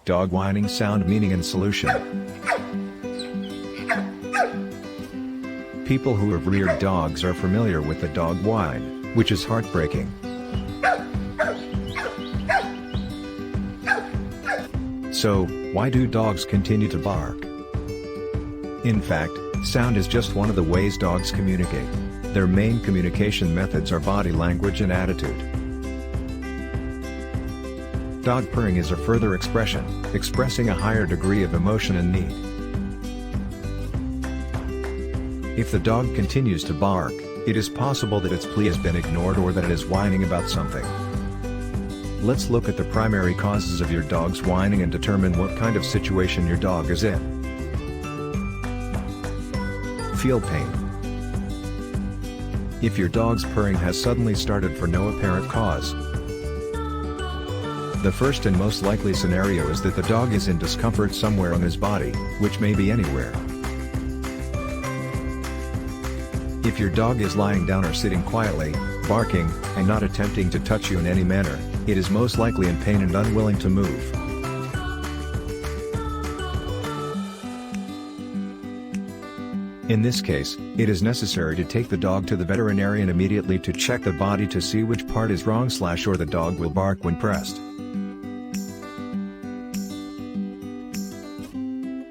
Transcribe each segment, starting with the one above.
Dog whining sound meaning and solution. People who have reared dogs are familiar with the dog whine, which is heartbreaking. So, why do dogs continue to bark? In fact, sound is just one of the ways dogs communicate. Their main communication methods are body language and attitude. Dog purring is a further expression, expressing a higher degree of emotion and need. If the dog continues to bark, it is possible that its plea has been ignored or that it is whining about something. Let's look at the primary causes of your dog's whining and determine what kind of situation your dog is in. Feel pain. If your dog's purring has suddenly started for no apparent cause, the first and most likely scenario is that the dog is in discomfort somewhere on his body, which may be anywhere. If your dog is lying down or sitting quietly, barking, and not attempting to touch you in any manner, it is most likely in pain and unwilling to move. In this case, it is necessary to take the dog to the veterinarian immediately to check the body to see which part is wrong / or the dog will bark when pressed.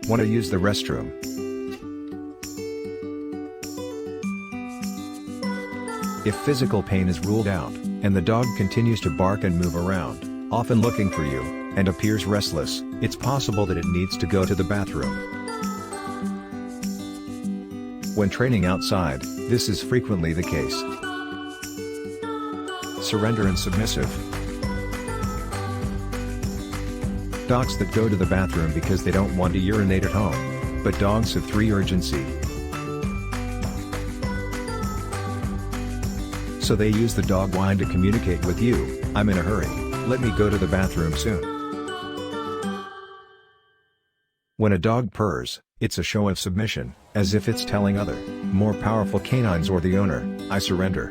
Want to use the restroom? If physical pain is ruled out, and the dog continues to bark and move around, often looking for you, and appears restless, it's possible that it needs to go to the bathroom. When training outside, this is frequently the case. Surrender and submissive. Dogs that go to the bathroom because they don't want to urinate at home, but dogs have 3 urgency. So they use the dog whine to communicate with you, I'm in a hurry, let me go to the bathroom soon. When a dog purrs, it's a show of submission, as if it's telling other, more powerful canines or the owner, I surrender.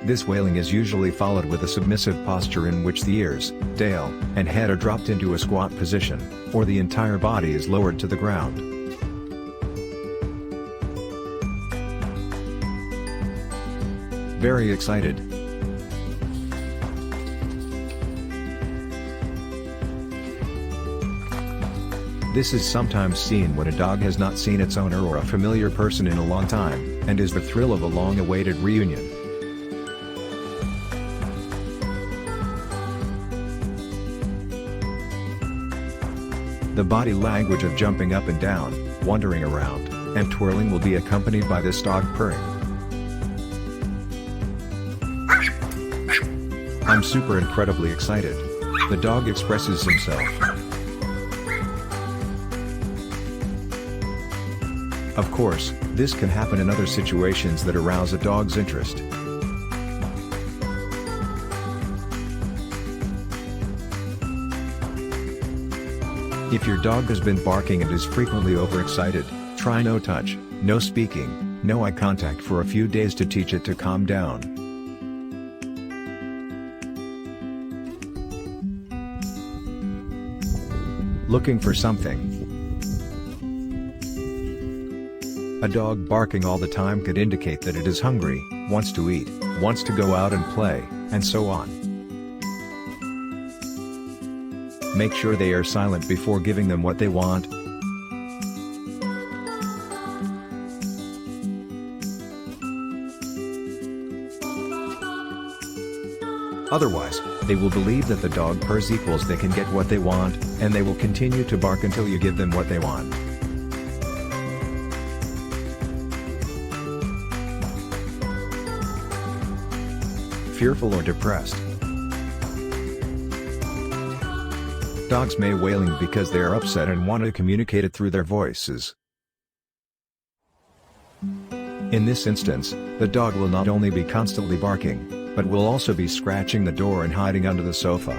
This wailing is usually followed with a submissive posture in which the ears, tail, and head are dropped into a squat position, or the entire body is lowered to the ground. Very excited. This is sometimes seen when a dog has not seen its owner or a familiar person in a long time, and is the thrill of a long-awaited reunion. The body language of jumping up and down, wandering around, and twirling will be accompanied by this dog purring. I'm super incredibly excited. The dog expresses himself. Of course, this can happen in other situations that arouse a dog's interest. If your dog has been barking and is frequently overexcited, try no touch, no speaking, no eye contact for a few days to teach it to calm down. Looking for something. A dog barking all the time could indicate that it is hungry, wants to eat, wants to go out and play, and so on. Make sure they are silent before giving them what they want. Otherwise, they will believe that the dog purrs equals they can get what they want, and they will continue to bark until you give them what they want. Fearful or depressed. Dogs may wailing because they are upset and want to communicate it through their voices. In this instance, the dog will not only be constantly barking, but will also be scratching the door and hiding under the sofa.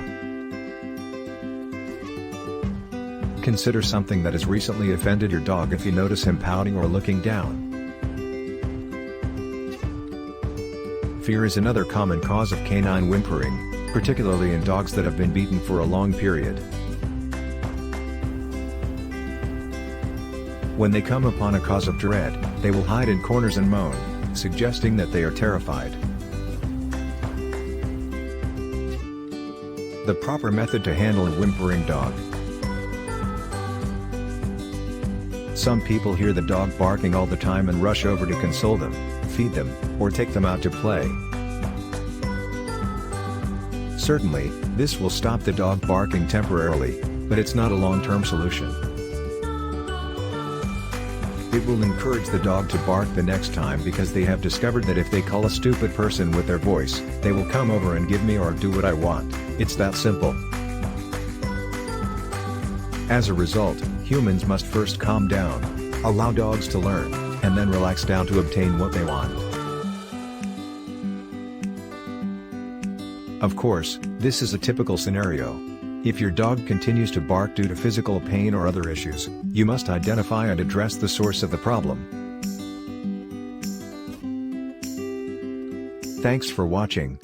Consider something that has recently offended your dog if you notice him pouting or looking down. Fear is another common cause of canine whimpering. particularly in dogs that have been beaten for a long period. When they come upon a cause of dread, they will hide in corners and moan, suggesting that they are terrified. The proper method to handle a whimpering dog. Some people hear the dog barking all the time and rush over to console them, feed them, or take them out to play. Certainly, this will stop the dog barking temporarily, but it's not a long-term solution. It will encourage the dog to bark the next time because they have discovered that if they call a stupid person with their voice, they will come over and give me or do what I want. It's that simple. As a result, humans must first calm down, allow dogs to learn, and then relax down to obtain what they want. Of course, this is a typical scenario. If your dog continues to bark due to physical pain or other issues, you must identify and address the source of the problem. Thanks for watching.